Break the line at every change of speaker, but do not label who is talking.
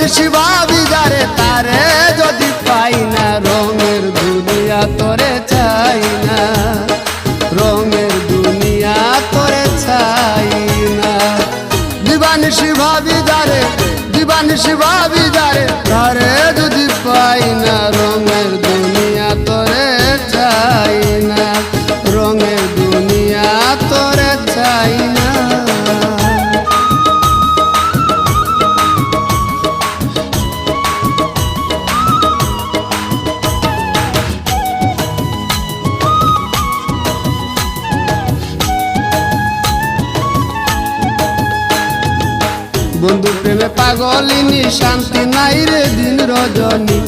দিবানিশি ভাবি যারে তারে যদি পাই না, রঙের দুনিয়া তোরে চাই না, রঙের দুনিয়া তোরে চাই না। দিবানিশি ভাবি যারে, দিবানিশি ভাবি যারে তারে যদি পাই না, রঙের দুনিয়া তোরে চাই না, রঙের দুনিয়া তোরে চাই না। বন্ধু প্রেমে পাগলিনী, শান্তি নাই রে দিন রজনী।